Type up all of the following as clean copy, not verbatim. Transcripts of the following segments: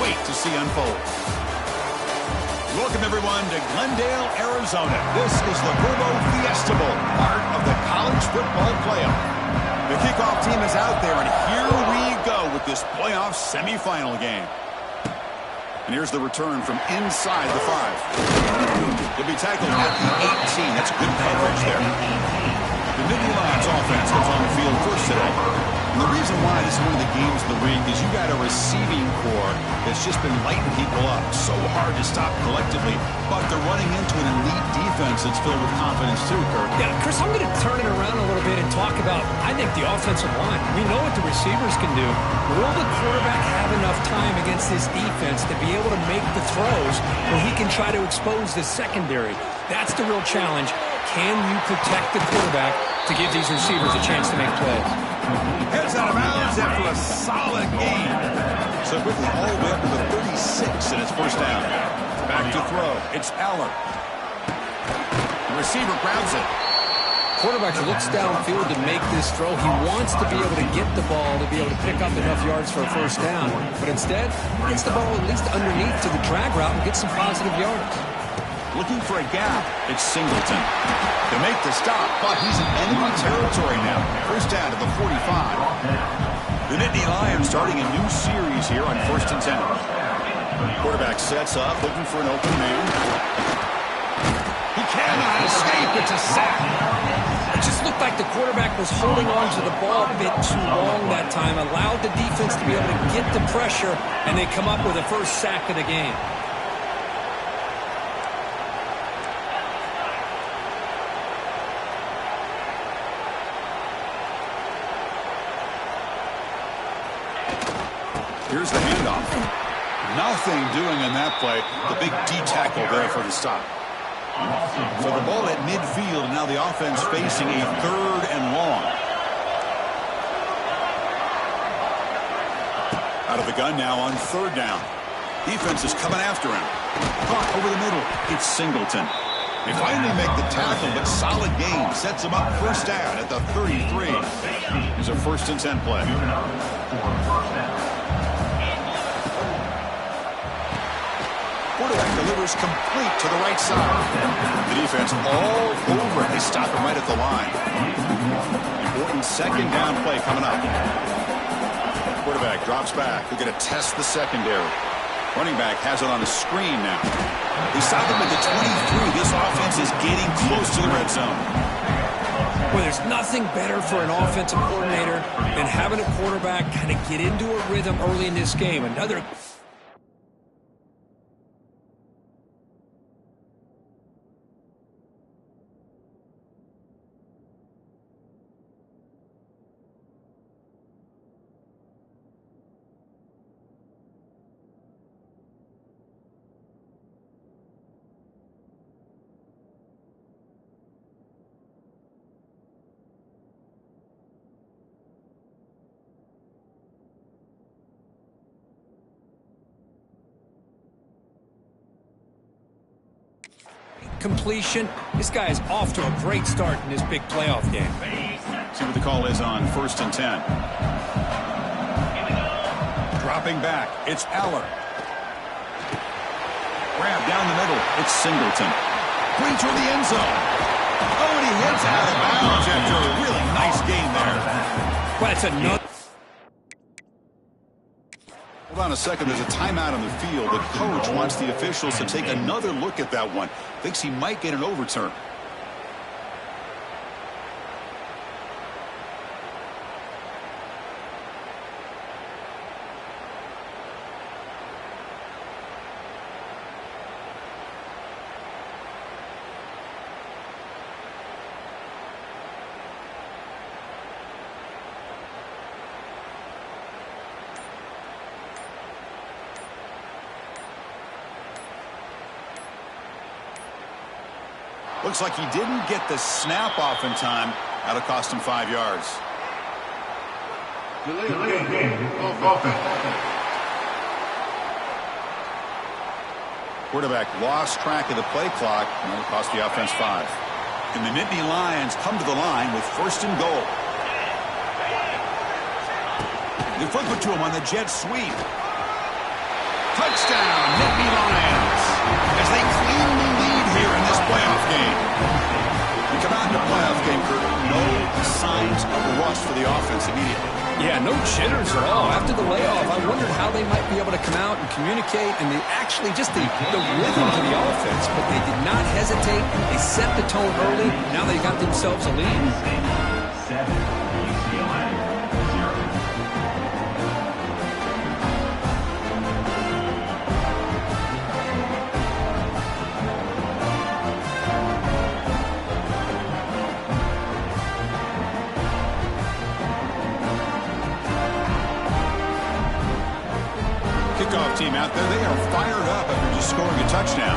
wait to see unfold. Welcome, everyone, to Glendale, Arizona. This is the Verbo Fiesta Bowl, part of the college football playoff. The kickoff team is out there, and here we go with this playoff semifinal game. And here's the return from inside the 5. He'll be tackled at the 18. That's good coverage there. The Nittany Lions offense comes on the field first today. And the reason why this is one of the games of the week is you got a receiving core that's just been lighting people up. So hard to stop collectively, but they're running into an elite defense that's filled with confidence too, Kirk. Yeah, Chris, I'm going to turn it around a little bit and talk about, I think, the offensive line. We know what the receivers can do. Will the quarterback have enough time against this defense to be able to make the throws where he can try to expose the secondary? That's the real challenge. Can you protect the quarterback to give these receivers a chance to make plays? Heads out of bounds after a solid gain. So quickly all the way up to the 36, and it's first down. Back to throw. It's Aller. The receiver grabs it. Quarterback looks downfield to make this throw. He wants to be able to get the ball to be able to pick up enough yards for a first down. But instead, he gets the ball at least underneath to the drag route and get some positive yards. Looking for a gap. It's Singleton. To make the stop, but he's in enemy territory now. First down to the 45. The Nittany Lions starting a new series here on 1st and 10. Quarterback sets up, looking for an open man. He cannot escape. It's a sack. It just looked like the quarterback was holding on to the ball a bit too long that time, allowed the defense to be able to get the pressure, and they come up with the first sack of the game. Here's the handoff. Nothing doing in that play. The big D tackle there for the stop. So the ball at midfield, and now the offense facing a 3rd and long. Out of the gun now on 3rd down. Defense is coming after him. Caught over the middle. It's Singleton. They finally make the tackle, but solid gain sets him up first down at the 33. Here's a 1st and 10 play. Quarterback delivers complete to the right side. The defense all over it. They stop him right at the line. Important 2nd down play coming up. Quarterback drops back. They're going to test the secondary. Running back has it on the screen now. They stop him at the 23. This offense is getting close to the red zone. Well, there's nothing better for an offensive coordinator than having a quarterback kind of get into a rhythm early in this game. Another completion. This guy is off to a great start in this big playoff game. See what the call is on 1st and 10. Dropping back. It's Aller. Grab down the middle. It's Singleton. Putting toward the end zone. Oh, and he hits out of bounds after a really nice game there. Well, it's another. Hold on a second. There's a timeout on the field. The coach wants the officials to take another look at that one. Thinks he might get an overturn. Looks like he didn't get the snap off in time. That'll cost him 5 yards. Delayed game. Offense. Quarterback lost track of the play clock, and that'll cost the offense 5. And the Nittany Lions come to the line with 1st and goal. They flip it to him on the jet sweep. touchdown, Nittany Lions, as they claim the lead here in this playoff game. We come out in a playoff game, Kurt, no signs of rust for the offense immediately. Yeah, no jitters at all. After the layoff, I wondered how they might be able to come out and communicate and actually just the rhythm to the offense. But they did not hesitate. They set the tone early. Now they got themselves a lead. 7, UCLA 0. Kickoff team out there, they are fired up after just scoring a touchdown.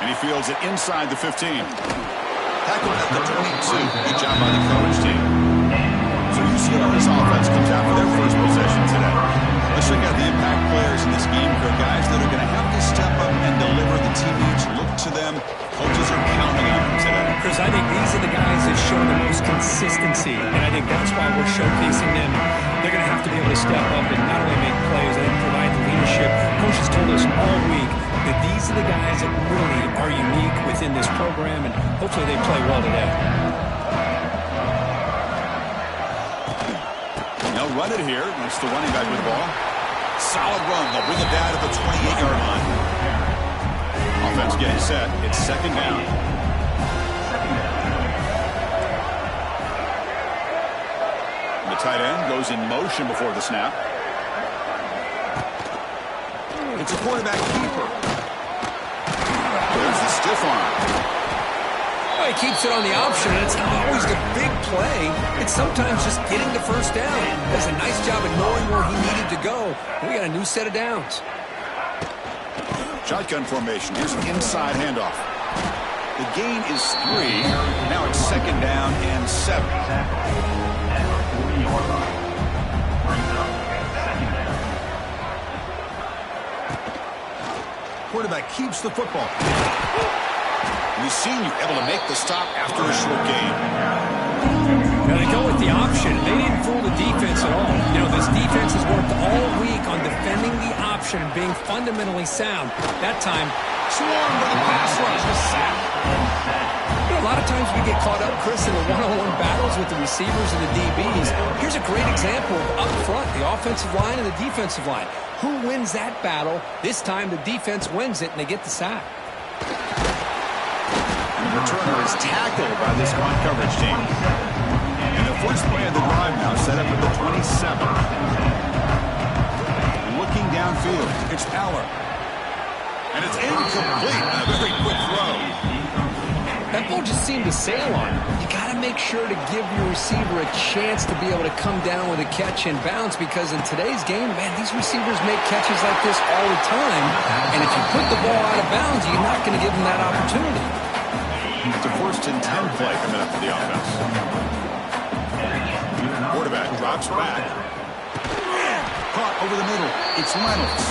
And he fields it inside the 15. Tackled at the 22. Good job by the coverage team. So UCLA's offense comes out for their first possession today. Let's check out the impact players in this game, guys that are going to have to step up and deliver. The teammates look to them. Coaches are counting on them today. Chris, I think these are the guys that show the most consistency, and I think that's why we're showcasing them. They're going to have to be able to step up and not only make plays, I think provide the leadership. Coach has told us all week that these are the guys that really are unique within this program, and hopefully they play well today. They'll run it here. That's the running back with the ball. Solid run. They'll bring it down to the 28-yard line. Offense getting set. It's second down. The tight end goes in motion before the snap. It's a quarterback keeper. There's the stiff arm. Well, he keeps it on the option, and it's not always the big play. It's sometimes just getting the first down. Does a nice job of knowing where he needed to go. We got a new set of downs. Shotgun formation. Here's an inside handoff. The gain is 3. Now it's second down and 7. Quarterback keeps the football. We've seen you able to make the stop after a short gain. Now they go with the option. They didn't fool the defense at all. You know, this defense has worked all week on defending the option and being fundamentally sound. That time, Swarm with a pass rush, a sack. You know, a lot of times we get caught up, Chris, in the one-on-one battles with the receivers and the DBs. Here's a great example of up front, the offensive line and the defensive line. Who wins that battle? This time the defense wins it and they get the sack. The returner is tackled by this one coverage team. And the first play of the drive now set up at the 27. Looking downfield, it's Power. And it's incomplete on a very quick throw. That ball just seemed to sail on him. You got to make sure to give your receiver a chance to be able to come down with a catch and bounce, because in today's game, man, these receivers make catches like this all the time. And if you put the ball out of bounds, you're not going to give them that opportunity. It's a 1st and 10 play coming up for the offense. Quarterback drops back. Caught over the middle. It's Reynolds.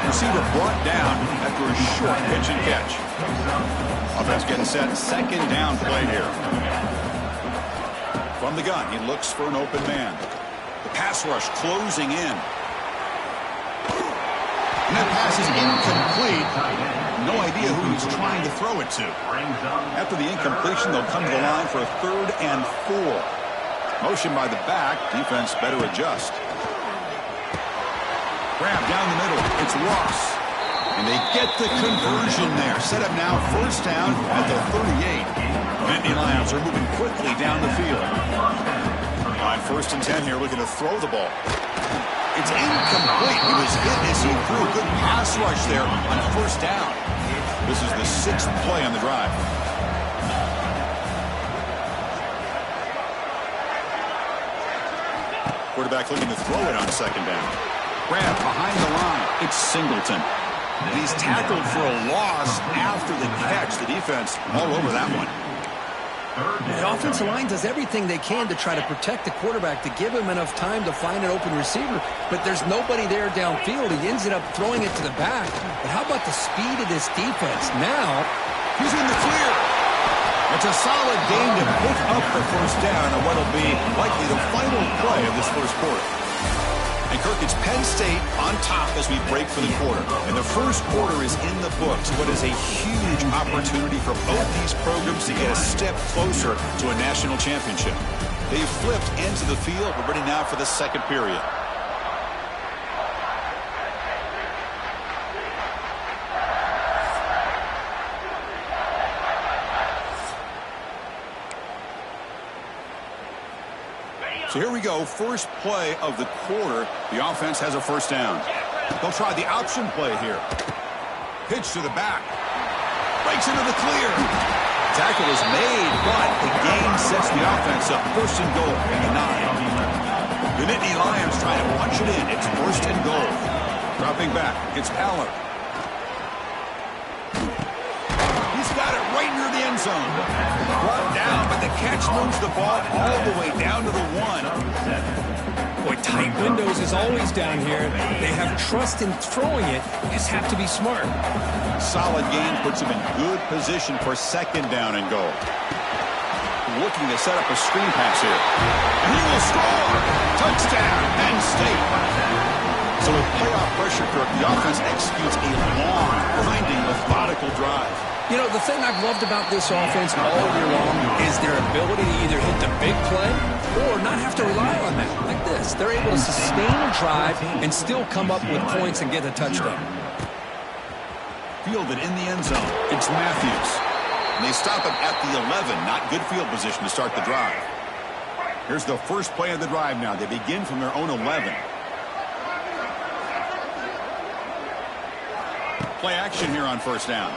Receiver brought down after a short pitch and catch. Offense getting set. Second down play here. From the gun, he looks for an open man. The pass rush closing in. And that pass is incomplete. No idea who he's trying to throw it to. After the incompletion, they'll come to the line for a 3rd and 4. Motion by the back. Defense better adjust. Grab down the middle. It's Ross. And they get the conversion there. Set up now 1st down at the 38. Nittany Lions are moving quickly down the field. On 1st and 10 here, looking to throw the ball. It's incomplete. He was hit as he threw a good pass rush there on 1st down. This is the 6th play on the drive. Quarterback looking to throw it on 2nd down. Grab behind the line. It's Singleton. And he's tackled for a loss after the catch. The defense all over that one. The offensive line does everything they can to try to protect the quarterback, to give him enough time to find an open receiver, but there's nobody there downfield. He ends up throwing it to the back. But how about the speed of this defense? Now, he's in the clear. It's a solid gain to pick up the first down on what will be likely the final play of this first quarter. And Kirk, it's Penn State on top as we break for the quarter. And the first quarter is in the books. What is a huge opportunity for both these programs to get a step closer to a national championship. They've flipped into the field. We're ready now for the second period. So here we go, first play of the quarter. The offense has a first down. They'll try the option play here. Pitch to the back. Breaks into the clear. Tackle is made, but the gain sets the offense up. First and goal at the 9. The Nittany Lions try to punch it in. It's first and goal. Dropping back, it's Aller. He's got it right near the end zone. Brought down, but the catch moves the ball all the way down to the 1. Boy, tight windows is always down here. They have trust in throwing it. You just have to be smart. Solid gain puts him in good position for second down and goal. Looking to set up a screen pass here. And he will score! Touchdown, Penn State. So with playoff pressure, Kirk, the offense executes a long, grinding, methodical drive. You know, the thing I've loved about this offense all year long is their ability to either hit the big play or not have to rely on that. Like this. They're able to sustain a drive and still come up with points and get a touchdown. Fielded in the end zone. It's Matthews. And they stop him at the 11. Not good field position to start the drive. Here's the first play of the drive now. They begin from their own 11. Play action here on first down.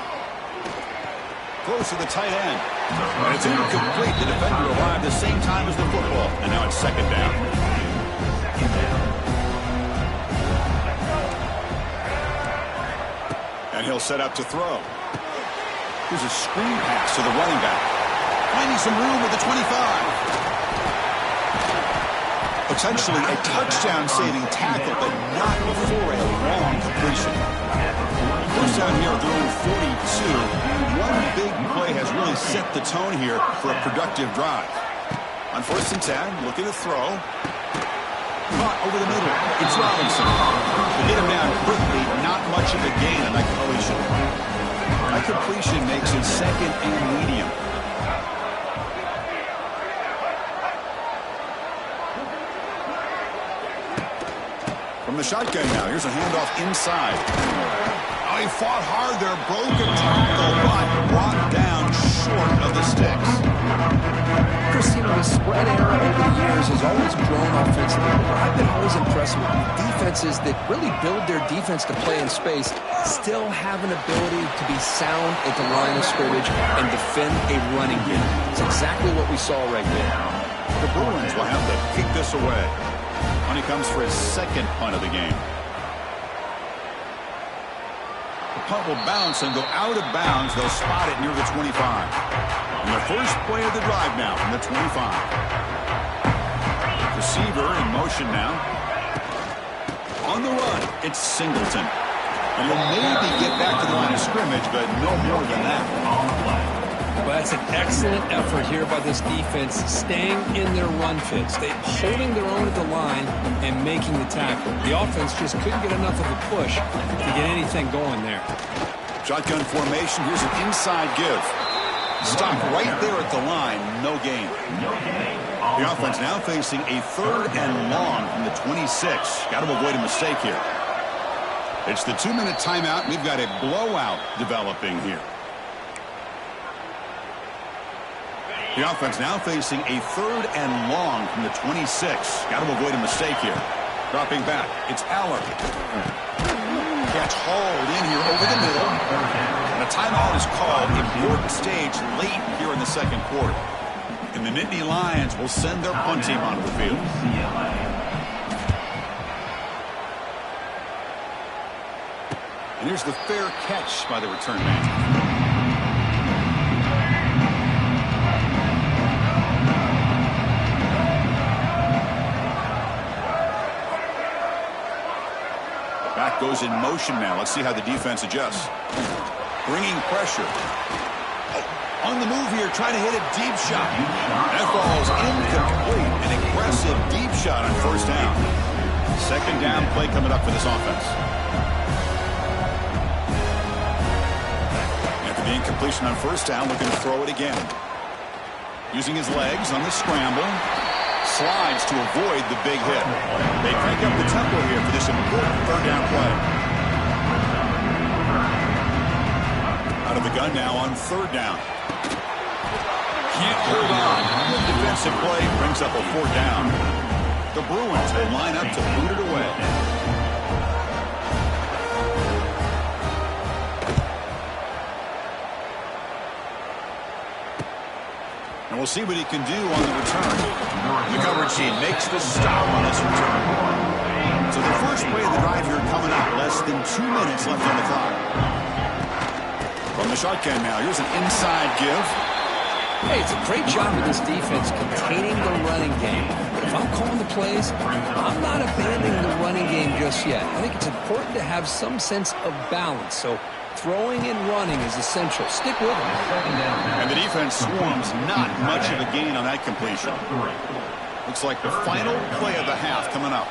Close to the tight end. And it's incomplete. The defender arrived the same time as the football. And now it's second down. And he'll set up to throw. Here's a screen pass to the running back. Finding some room at the 25. Potentially a touchdown-saving tackle, but not before a long completion. First down here at their own 42. One big play has really set the tone here for a productive drive. On first and 10, looking to throw. Caught over the middle. It's Robinson. To get him down quickly, not much of a gain on that completion. That completion makes it second and medium. From the shotgun now, here's a handoff inside. Oh, he fought hard there, broken tackle, but brought down short of the sticks. Christine, the spread era over the years has always grown offensively. I've been always impressed with defenses that really build their defense to play in space, still have an ability to be sound at the line of scrimmage and defend a running game. It's exactly what we saw right there. The Bruins will have to kick this away when he comes for his second punt of the game. The punt will bounce and go out of bounds. They'll spot it near the 25. And the first play of the drive now from the 25. Receiver in motion now. On the run, it's Singleton. And he'll maybe get back to the line of scrimmage, but no more than that. Well, that's an excellent effort here by this defense, staying in their run fits. They're holding their own at the line and making the tackle. The offense just couldn't get enough of a push to get anything going there. Shotgun formation. Here's an inside give. Stop right there at the line. No gain. The offense now facing a third and long from the 26. Got to avoid a mistake here. It's the 2-minute timeout. We've got a blowout developing here. The offense now facing a third and long from the 26. Got to avoid a mistake here. Dropping back. It's Aller. Catch hauled in here over the middle. And a timeout is called. Important stage late here in the second quarter. And the Nittany Lions will send their punt team onto the field. And here's the fair catch by the return man. Back goes in motion now. Let's see how the defense adjusts. Bringing pressure. On the move here, trying to hit a deep shot. That falls incomplete. An aggressive deep shot on first down. Second down play coming up for this offense. After the incompletion on first down, looking to throw it again. Using his legs on the scramble. Slides to avoid the big hit. They crank up the tempo here for this important third down play. Out of the gun now on third down. Can't hold on. Good defensive play brings up a fourth down. The Bruins will line up to boot it away. And we'll see what he can do on the return. The coverage team makes the stop on this return. So the first play of the drive here coming up. Less than 2 minutes left on the clock. From the shotgun now, here's an inside give. Hey, it's a great job of this defense containing the running game. But if I'm calling the plays, I'm not abandoning the running game just yet. I think it's important to have some sense of balance. So throwing and running is essential. Stick with them. And the defense swarms not much of a gain on that completion. Looks like the final play of the half coming up.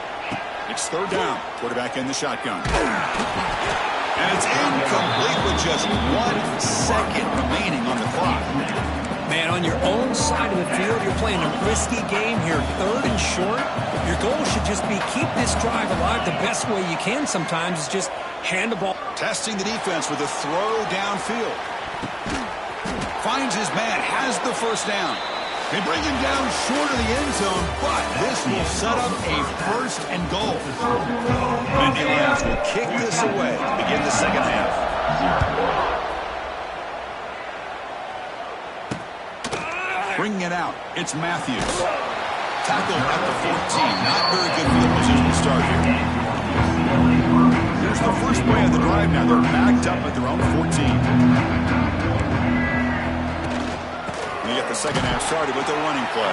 It's third down. Quarterback in the shotgun. And it's incomplete with just 1 second remaining on the clock. Man, on your own side of the field, you're playing a risky game here. Third and short. Your goal should just be keep this drive alive the best way you can sometimes is just hand the ball. Testing the defense with a throw downfield. Finds his man, has the first down. They bring him down short of the end zone, but this will set up a first and goal. And the Lions will kick this away to begin the second half. Bringing it out, it's Matthews. Tackled at the 14. Not very good field position to start here. Here's the first play of the drive now. They're backed up at their own 14. They get the second half started with a running play.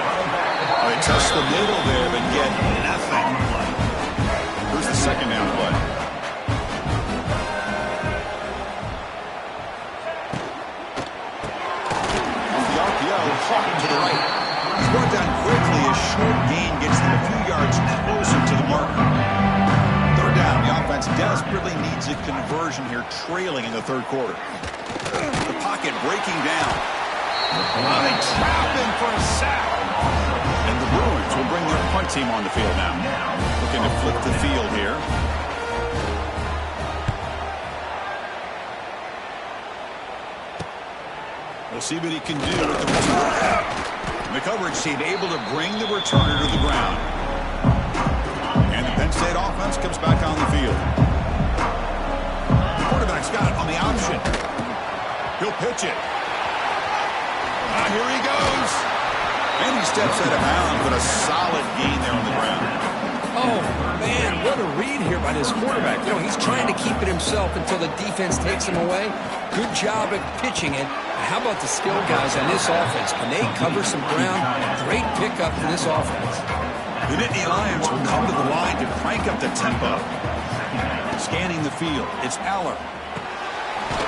They touch the middle there, but get nothing. Here's the second down play. Hawk to the right. He's brought down quickly. A short gain gets them a few yards closer to the marker. Third down. The offense desperately needs a conversion here, trailing in the third quarter. The pocket breaking down. They trap him for a sack. And the Bruins will bring their punt team on the field now. Looking to flip the field here. We'll see what he can do with the return. The coverage team able to bring the returner to the ground. And the Penn State offense comes back on the field. The quarterback's got it on the option. He'll pitch it. Here he goes. And he steps out of bounds, but a solid gain there on the ground. Oh, man, what a read here by this quarterback. You know, he's trying to keep it himself until the defense takes him away. Good job at pitching it. How about the skill guys on this offense? Can they cover some ground? Great pickup for this offense. The Nittany Lions will come to the line to crank up the tempo. Scanning the field, it's Aller.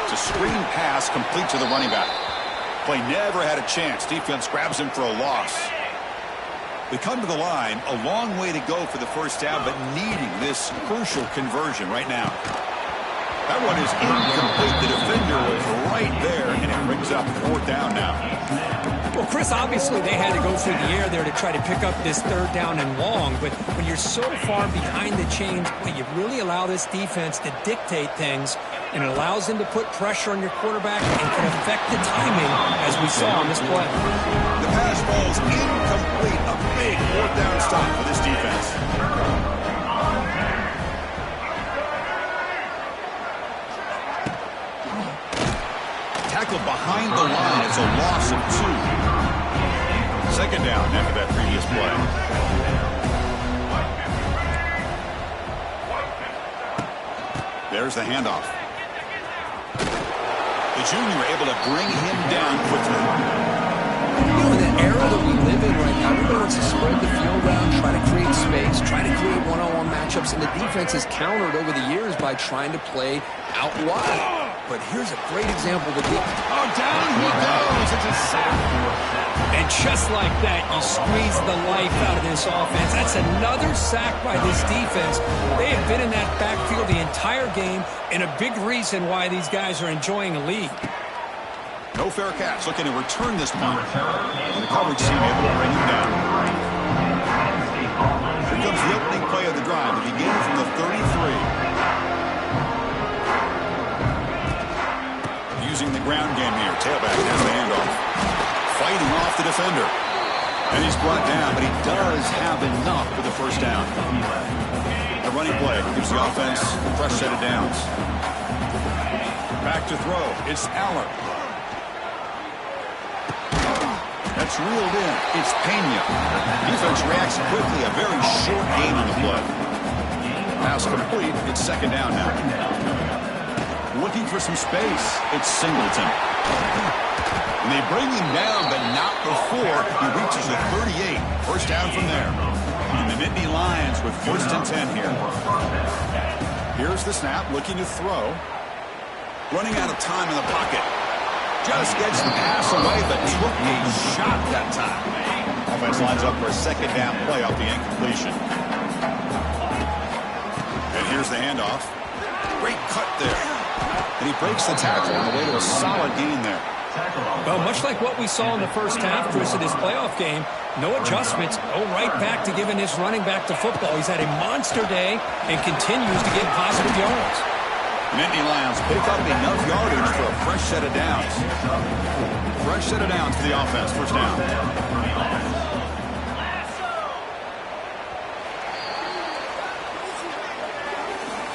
It's a screen pass complete to the running back. Play never had a chance. Defense grabs him for a loss. They come to the line, a long way to go for the first down, but needing this crucial conversion right now. That one is incomplete. The defender was right there, and it brings up fourth down now. Well, Chris, obviously they had to go through the air there to try to pick up this third down and long, but when you're so far behind the chains, you really allow this defense to dictate things, and it allows them to put pressure on your quarterback and can affect the timing, as we saw on this play. The pass falls incomplete. A big fourth down stop for this defense. Tackled behind the line. It's a loss of 2. Second down after that previous play. There's the handoff. The junior able to bring him down quickly. You know, in the era that we live in right now, everybody wants to spread the field around, try to create space, try to create one-on-one matchups, and the defense has countered over the years by trying to play out wide. But here's a great example of the defense. Oh, down he goes. It's a just like that, you squeeze the life out of this offense. That's another sack by this defense. They have been in that backfield the entire game, and a big reason why these guys are enjoying a lead. No fair catch, looking to return this punt. And the coverage team able to bring him down. Here comes the opening play of the drive. It begins from the 33. Using the ground game here. Tailback has the handoff. Fighting off the defender. And he's brought down, but he does have enough for the first down. The running play gives the offense a fresh set of downs. Back to throw. It's Aller. That's reeled in. It's Pena. Defense reacts quickly. A very short gain on the play. Pass complete. It's second down now. Looking for some space. It's Singleton. And they bring him down, but not before he reaches the 38. First down from there. And the Nittany Lions with first and 10 here. Here's the snap. Looking to throw. Running out of time in the pocket. Just gets the pass away, but took a shot that time. Offense lines up for a second down play off the incompletion. And here's the handoff. Great cut there. And he breaks the tackle on the way to a solid gain there. Well, much like what we saw in the first half, Chris, of this playoff game, no adjustments, go right back to giving this running back to football. He's had a monster day and continues to get positive yards. Nittany Lions pick up enough yardage for a fresh set of downs. Fresh set of downs for the offense. First down.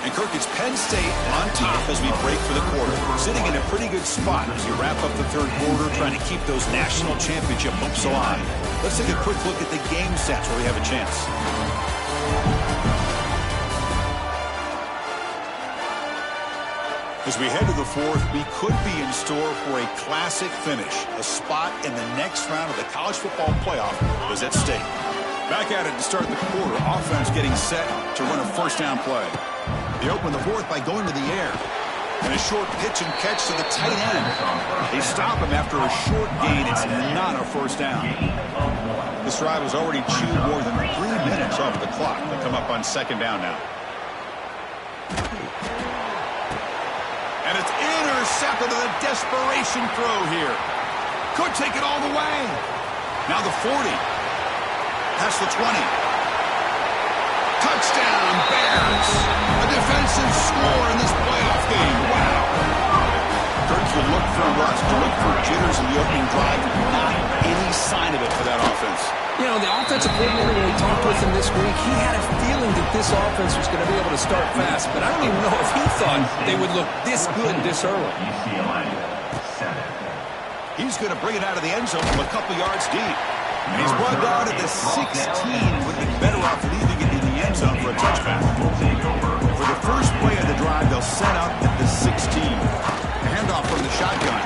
And Kirk, it's Penn State on top as we break for the quarter. Sitting in a pretty good spot as we wrap up the third quarter, trying to keep those national championship hopes alive. Let's take a quick look at the game sets where we have a chance. As we head to the fourth, we could be in store for a classic finish. A spot in the next round of the college football playoff is at stake. Back at it to start the quarter. Offense getting set to run a first down play. They open the fourth by going to the air. And a short pitch and catch to the tight end. They stop him after a short gain. It's not a first down. This drive has already chewed more than 3 minutes off the clock. They come up on second down now. And it's intercepted with a desperation throw here. Could take it all the way. Now the 40. Past the 20. Touchdown, Bears. A defensive score in this playoff game. Wow. Kirk, you look for rust, you look for jitters in the opening drive. Not any sign of it for that offense. You know, the offensive coordinator, when we talked with him this week, he had a feeling that this offense was going to be able to start fast, but I don't even know if he thought they would look this good this early. He's going to bring it out of the end zone from a couple yards deep. And he's brought down at the 16. Would be better off leaving it in the end zone for a touchback. For the first play of the drive, they'll set up at the 16. A handoff from the shotgun.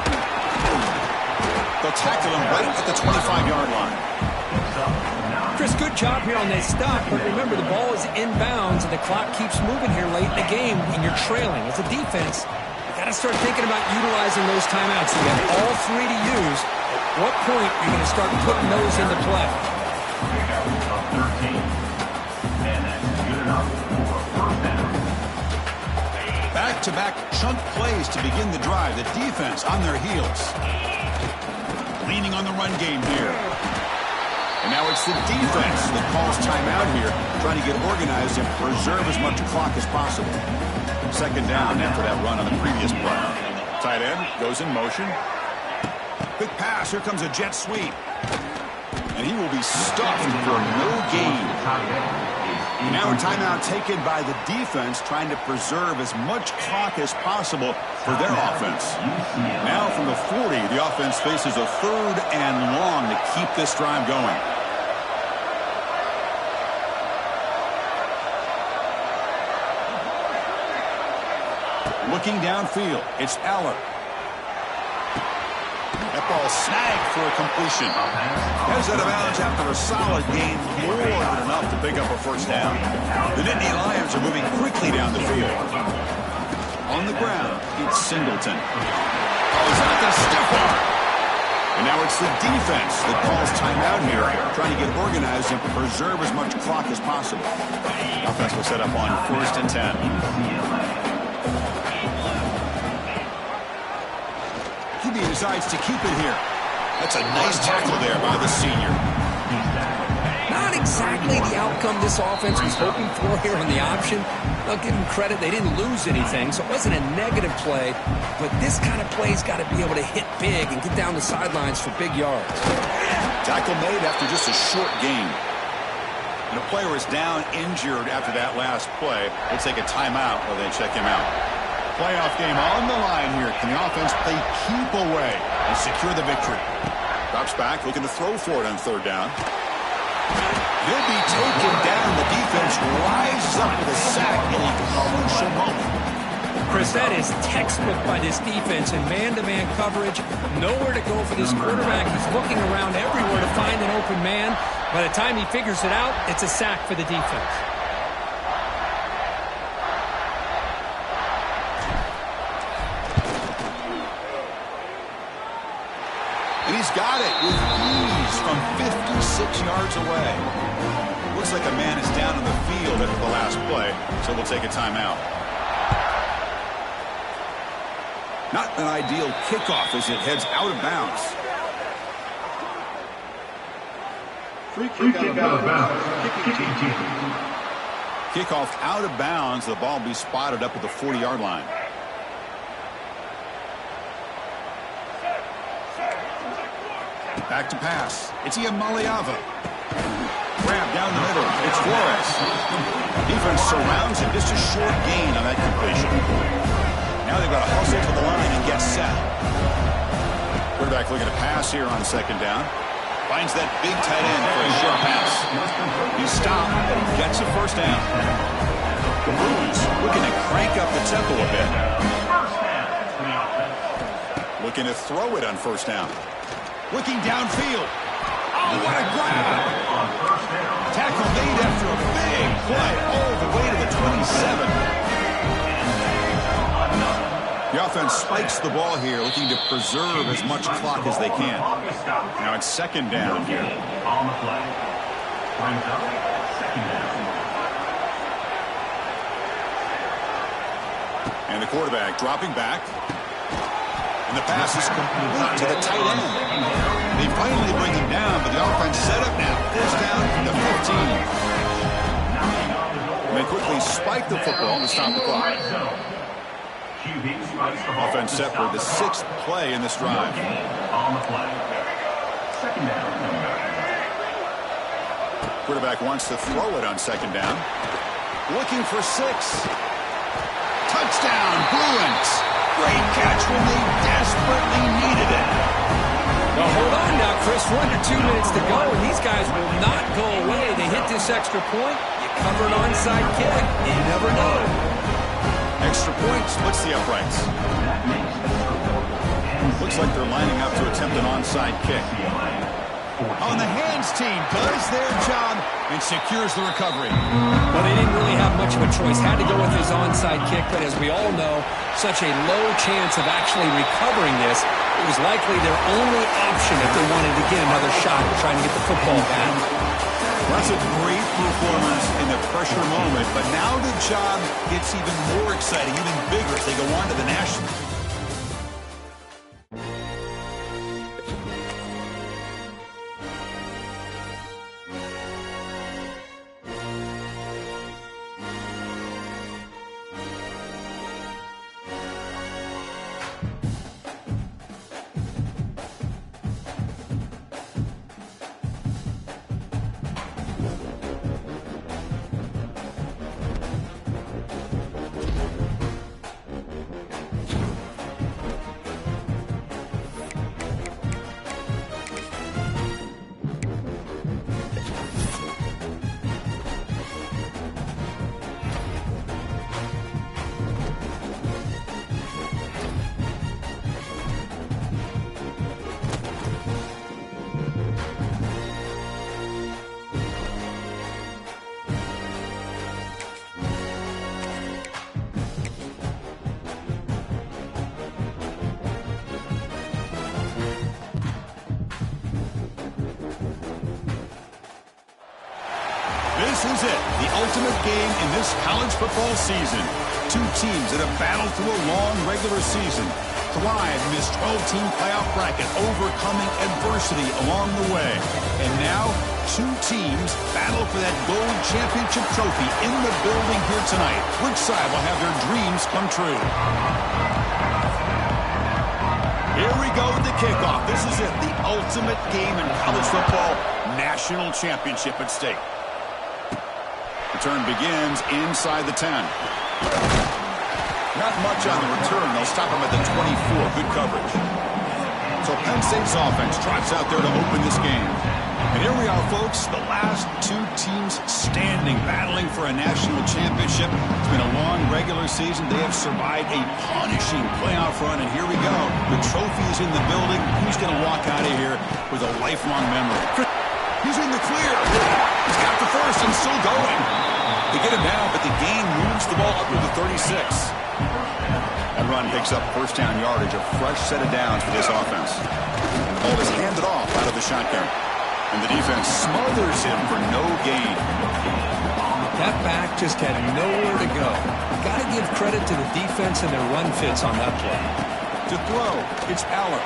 They'll tackle him right at the 25-yard line. Chris, good job here on that stop, but remember, the ball is inbounds, and the clock keeps moving here late in the game, and you're trailing. As a defense, you got to start thinking about utilizing those timeouts. You have all three to use. At what point are you going to start putting those into play? Back-to-back chunk plays to begin the drive. The defense on their heels. Leaning on the run game here. And now it's the defense that calls timeout here, trying to get organized and preserve as much clock as possible. Second down after that run on the previous play. Tight end goes in motion. Quick pass. Here comes a jet sweep. And he will be stuffed for no gain. Now a timeout taken by the defense, trying to preserve as much clock as possible for their offense. Now from the 40, the offense faces a third and long to keep this drive going. Looking downfield, it's Aller. That ball snagged for a completion. Heads out of bounds after a solid gain, more than enough to pick up a first down. The Nittany Lions are moving quickly down the field. On the ground, it's Singleton. Oh, he's out the stiff arm. And now Now it's the defense that calls timeout here, trying to get organized and preserve as much clock as possible. Offense will set up on 1st and 10. QB decides to keep it here. That's a nice tackle there by the senior. Not exactly the outcome this offense was hoping for here on the option. I'll give them credit. They didn't lose anything, so it wasn't a negative play. But this kind of play's got to be able to hit big and get down the sidelines for big yards. Tackle made after just a short gain. And a player is down injured after that last play. We'll take a timeout while they check him out. Playoff game on the line here. Can the offense play keep away and secure the victory? Drops back, looking to throw for it on 3rd down. They'll be taken down. The defense rises up with a sack in a crucial moment. Chris, that is textbook by this defense in man-to-man coverage. Nowhere to go for this quarterback. He's looking around everywhere to find an open man. By the time he figures it out, it's a sack for the defense. And he's got it with ease from 56 yards away. Looks like a man is down on the field after the last play, so we'll take a timeout. Not an ideal kickoff as it heads out of bounds. Free kick out of bounds. Kicking team. Kickoff out of bounds. The ball will be spotted up at the 40-yard line. Back to pass. It's Iamaleava. Grab down the middle. It's Flores. Defense surrounds him. Just a short gain on that completion. Now they've got to hustle to the line and get set. Quarterback looking to pass here on 2nd down. Finds that big tight end for a short pass. He's stopped, but he gets a 1st down. The Bruins looking to crank up the tempo a bit. Looking to throw it on 1st down. Looking downfield. Oh, what a grab! Tackle made after a big play all the way to the 27. The offense spikes the ball here, looking to preserve as much clock as they can. Now it's 2nd down here. On the play. Brings up 2nd down. And the quarterback dropping back. And the pass is complete to the tight end. They finally bring him down, but the offense set up now. 1st down from the 15. And they quickly spike the football to stop the clock. Offense set for the 6th play in this drive. On the play. 2nd down. Quarterback wants to throw it on 2nd down. Looking for 6. Touchdown, Bruins. Great catch when they desperately needed it. Now hold on now, Chris. We're under 2 minutes to go, and these guys will not go away. They hit this extra point. You cover an onside kick. You never know. Extra point splits the uprights. Looks like they're lining up to attempt an onside kick. On the hands team does their job and secures the recovery. Well, they didn't really have much of a choice. Had to go with his onside kick, but as we all know, such a low chance of actually recovering this. It was likely their only option if they wanted to get another shot at trying to get the football back. Well, that's a great performance in the pressure moment, but now the job gets even more exciting, even bigger as they go on to the Nationals. This is it, the ultimate game in this college football season. Two teams that have battled through a long regular season, thrive in this 12-team playoff bracket, overcoming adversity along the way. And now, two teams battle for that gold championship trophy in the building here tonight. Which side will have their dreams come true? Here we go with the kickoff. This is it, the ultimate game in college football, national championship at stake. Return begins inside the 10. Not much on the return. They'll stop him at the 24. Good coverage. So Penn State's offense trots out there to open this game. And here we are, folks, the last two teams standing, battling for a national championship. It's been a long regular season. They have survived a punishing playoff run, and here we go. The trophy is in the building. Who's going to walk out of here with a lifelong memory? He's in the clear. He's got the first and still going. They get him down, but the gain moves the ball up to the 36. That run picks up first down yardage, a fresh set of downs for this offense. Ball is handed off out of the shotgun. And the defense smothers him for no gain. That back just had nowhere to go. Got to give credit to the defense and their run fits on that play. To throw, it's Allen.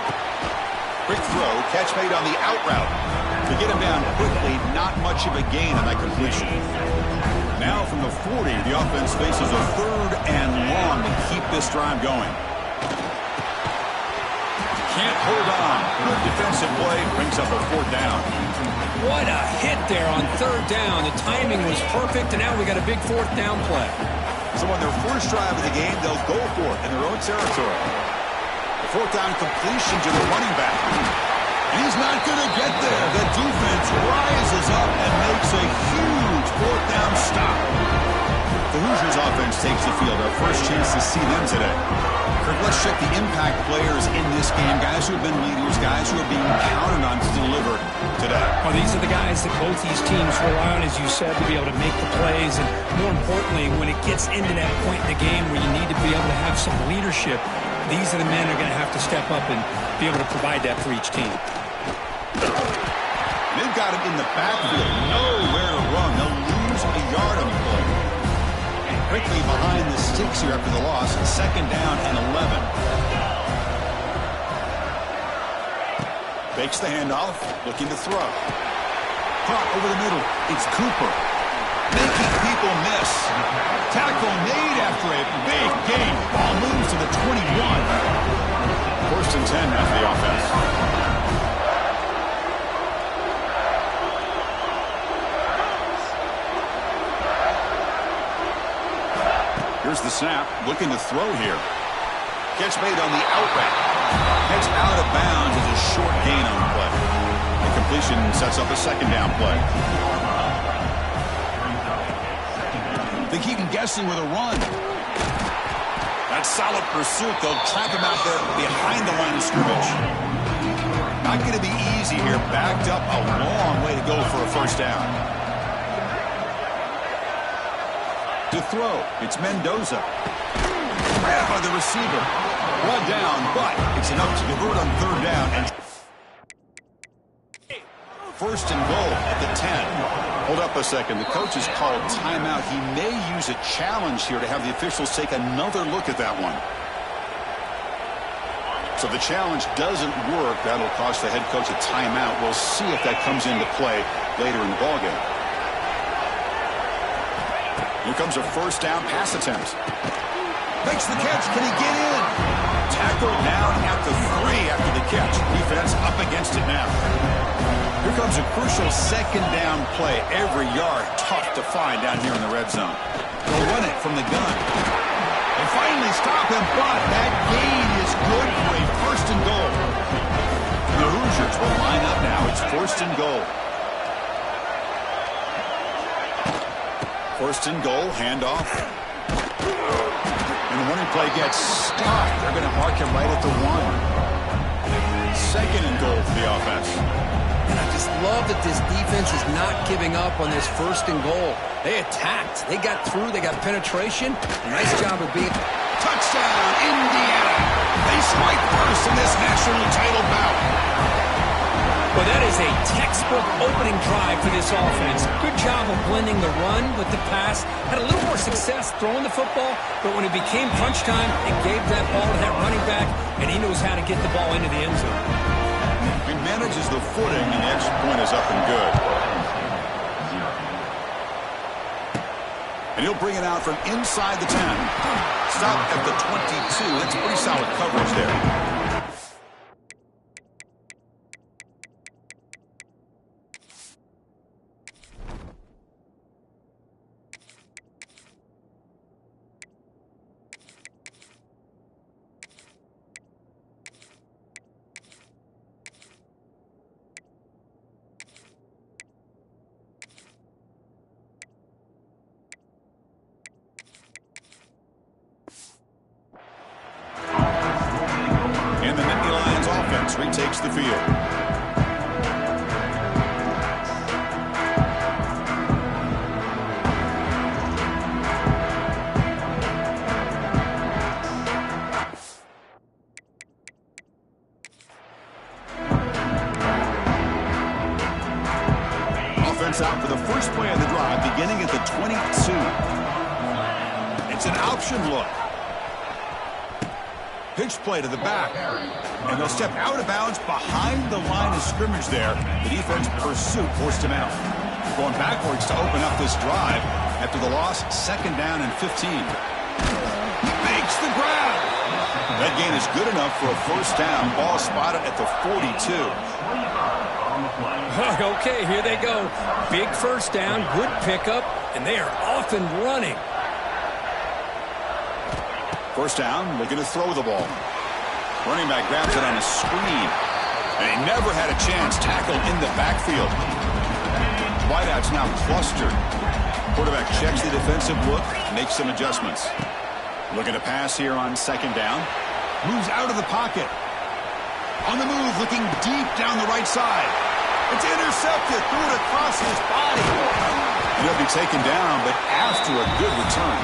Quick throw, catch made on the out route. To get him down quickly, not much of a gain on that completion. Now from the 40, the offense faces a third and long to keep this drive going. Can't hold on. Good defensive play brings up a fourth down. What a hit there on third down. The timing was perfect, and now we got a big fourth down play. So on their first drive of the game, they'll go for it in their own territory. The fourth down completion to the running back. And he's not going to get there. The defense rises up and makes a huge fourth down stop. The Hoosiers offense takes the field. Our first chance to see them today. Kirk, let's check the impact players in this game. Guys who have been leaders, guys who are being counted on to deliver today. Well, these are the guys that both these teams rely on, as you said, to be able to make the plays. And more importantly, when it gets into that point in the game where you need to be able to have some leadership, these are the men who are going to have to step up and be able to provide that for each team. They've got him in the backfield. Nowhere to run. They'll lose a yard on the play. Quickly behind the sticks here after the loss. Second down and 11. Fakes the handoff. Looking to throw. Caught over the middle. It's Cooper. Making people miss. Tackle made after a big gain. Ball moves to the 21. First and 10 now for the offense. Here's the snap, looking to throw here. Catch made on the out route. Heads out of bounds as a short gain on the play. The completion sets up a second down play. They keep him guessing with a run. That's solid pursuit. They'll trap him out there behind the line of scrimmage. Not going to be easy here. Backed up a long way to go for a first down. To throw, it's Mendoza. Grab by the receiver. Brought down, but it's enough to convert on third down. And first and goal at the 10. Hold up a second. The coach has called timeout. He may use a challenge here to have the officials take another look at that one. So the challenge doesn't work. That'll cost the head coach a timeout. We'll see if that comes into play later in the ballgame. Here comes a first down pass attempt. Makes the catch. Can he get in? Tackled down at the 3 after the catch. Defense up against it now. Here comes a crucial second down play. Every yard tough to find down here in the red zone. They'll run it from the gun. They finally stop him, but that gain is good for a first and goal. The Hoosiers will line up now. It's first and goal. First and goal, handoff. And the running play gets stopped. They're going to mark him right at the 1. Second and goal for the offense. And I just love that this defense is not giving up on this first and goal. They attacked. They got through. They got penetration. Nice job of being... Touchdown, Indiana. They strike first in this national title bout. Well, that is a textbook opening drive for this offense. Good job of blending the run with the pass. Had a little more success throwing the football, but when it became crunch time, it gave that ball to that running back, and he knows how to get the ball into the end zone. He manages the footing, and the extra point is up and good. And he'll bring it out from inside the 10. Stop at the 22. That's pretty solid coverage there. Retakes the field. Offense out for the first play of the drive, beginning at the 22. It's an option look. Pitch play to the back. And they'll step out of bounds behind the line of scrimmage there. The defense pursuit forced him out. Going backwards to open up this drive after the loss, 2nd down and 15. He makes the grab. That gain is good enough for a first down. Ball spotted at the 42. Okay, here they go. Big first down, good pickup, and they are off and running. First down, looking to throw the ball. Running back grabs it on a screen. And he never had a chance. Tackled in the backfield. Wideouts now clustered. Quarterback checks the defensive look, makes some adjustments. Looking to pass here on 2nd down. Moves out of the pocket. On the move, looking deep down the right side. It's intercepted. Threw it across his body. He'll be taken down, but after a good return.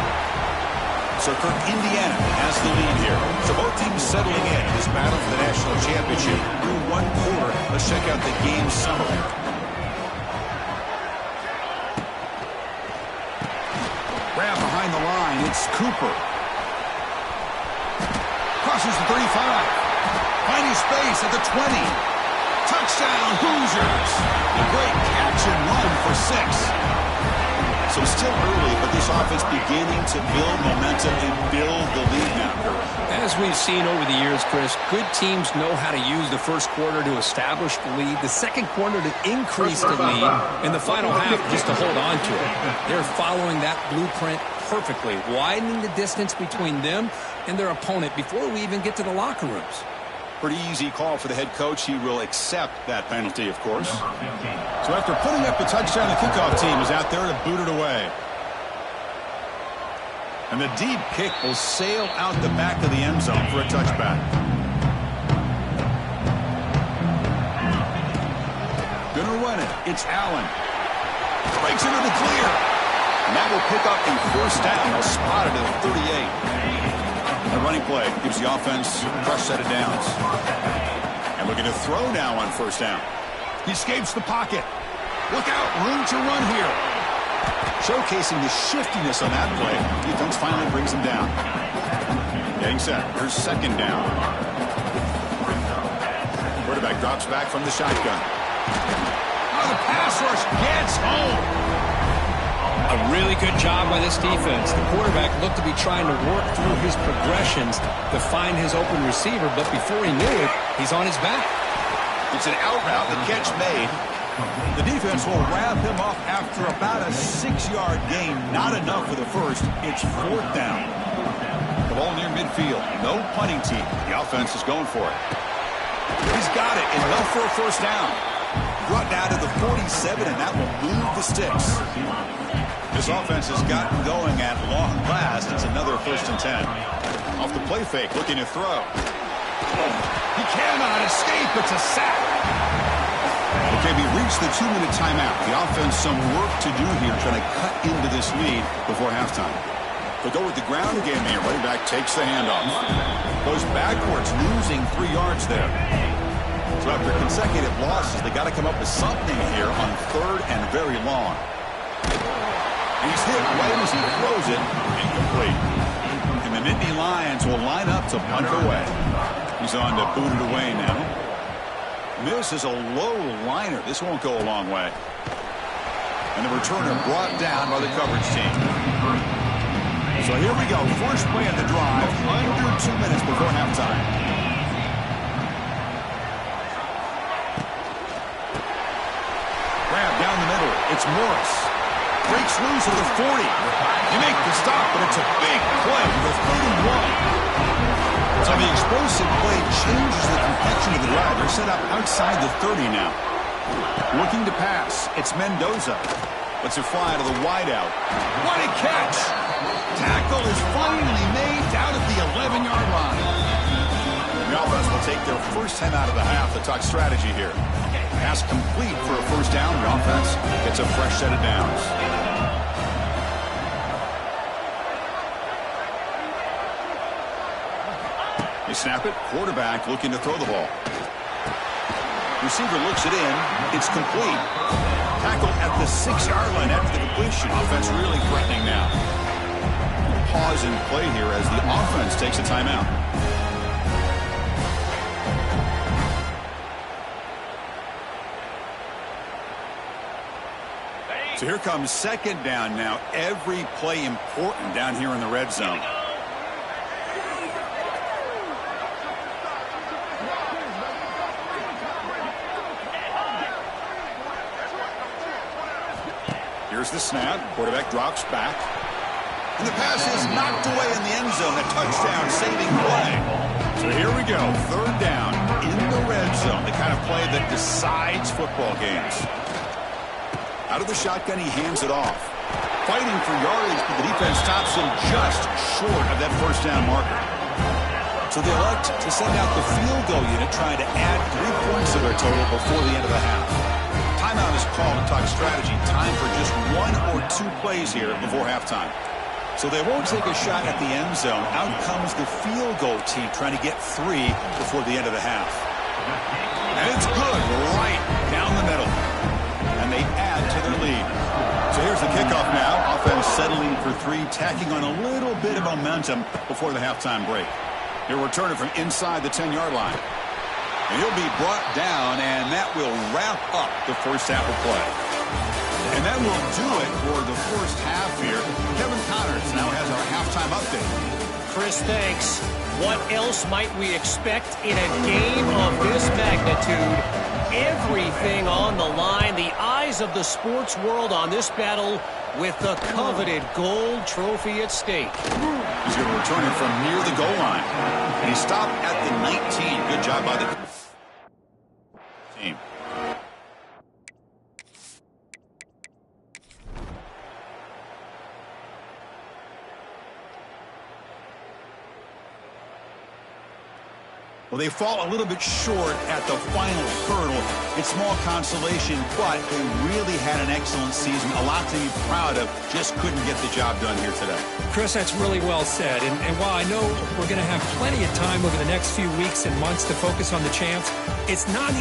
So Kirk, Indiana has the lead here. So both teams settling in this battle for the national championship. Through 1 quarter, let's check out the game summary. Grab behind the line, it's Cooper. Crosses the 35. Finding space at the 20. Touchdown, Hoosiers. A great catch and run for 6. So still early, but this offense beginning to build momentum and build the lead now. As we've seen over the years, Chris, good teams know how to use the first quarter to establish the lead, the second quarter to increase the lead, and the final half just to hold on to it. They're following that blueprint perfectly, widening the distance between them and their opponent before we even get to the locker rooms. Pretty easy call for the head coach. He will accept that penalty, of course. So after putting up the touchdown, the kickoff team is out there to boot it away. And the deep kick will sail out the back of the end zone for a touchback. Gonna run it. It's Allen. Breaks into the clear. And that will pick up a first down. Spotted at 38. The running play gives the offense a fresh set of downs. And looking to throw now on first down. He escapes the pocket. Look out, room to run here. Showcasing the shiftiness on that play. Defense finally brings him down. Getting set. Here's 2nd down. Quarterback drops back from the shotgun. Oh, the pass rush gets home. A really good job by this defense. The quarterback looked to be trying to work through his progressions to find his open receiver, but before he knew it, he's on his back. It's an out route, the catch made. The defense will wrap him up after about a 6-yard gain. Not enough for the first. It's 4th down. The ball near midfield. No punting team. The offense is going for it. He's got it. Enough for a first down. Brought down to the 47, and that will move the sticks. This offense has gotten going at long last. It's another 1st and 10. Off the play fake, looking to throw. He cannot escape. It's a sack. Okay, we reached the 2-minute timeout. The offense some work to do here, trying to cut into this lead before halftime. They'll go with the ground game here. Running back takes the handoff. Goes backwards, losing 3 yards there. So after consecutive losses, they got to come up with something here on 3rd and very long. And he's hit right as he throws it, incomplete. And the Nittany Lions will line up to punt away. He's on to boot it away now. This is a low liner. This won't go a long way. And the returner brought down by the coverage team. So here we go. First play of the drive, under 2 minutes before halftime. Grab down the middle. It's Morris. Breaks loose at the 40. You make the stop, but it's a big play with 31. So the explosive play changes the complexion of the drive. They're set up outside the 30 now. Looking to pass. It's Mendoza. Lets it fly to the wideout. What a catch! Tackle is finally made down at the 11-yard line. The offense will take their first time out of the half to talk strategy here. Pass complete for a first down. The offense gets a fresh set of downs. They snap it. Quarterback looking to throw the ball. Receiver looks it in. It's complete. Tackle at the 6-yard line after the completion. Offense really threatening now. Pause in play here as the offense takes a timeout. So here comes second down now. Every play important down here in the red zone. Here's the snap. Quarterback drops back. And the pass is knocked away in the end zone. A touchdown saving play. So here we go. Third down in the red zone. The kind of play that decides football games. Out of the shotgun, he hands it off. Fighting for yardage, but the defense stops him just short of that first down marker. So they elect to send out the field goal unit, trying to add 3 points to their total before the end of the half. Timeout is called to talk strategy. Time for just 1 or 2 plays here before halftime. So they won't take a shot at the end zone. Out comes the field goal team trying to get 3 before the end of the half. And it's good right down the middle. And they add to their lead. So here's the kickoff now. Offense settling for 3, tacking on a little bit of momentum before the halftime break. He'll return it from inside the 10-yard line. And he'll be brought down, and that will wrap up the first half of play. And that will do it for the first half here. Kevin Connors now has our halftime update. Chris, thanks. What else might we expect in a game of this magnitude? Everything on the line. The eyes of the sports world on this battle with the coveted gold trophy at stake. He's going to return it from near the goal line. And he stopped at the 19. Good job by the team. Well, they fall a little bit short at the final hurdle. It's small consolation, but they really had an excellent season. A lot to be proud of. Just couldn't get the job done here today. Chris, that's really well said. And while I know we're going to have plenty of time over the next few weeks and months to focus on the champs, it's not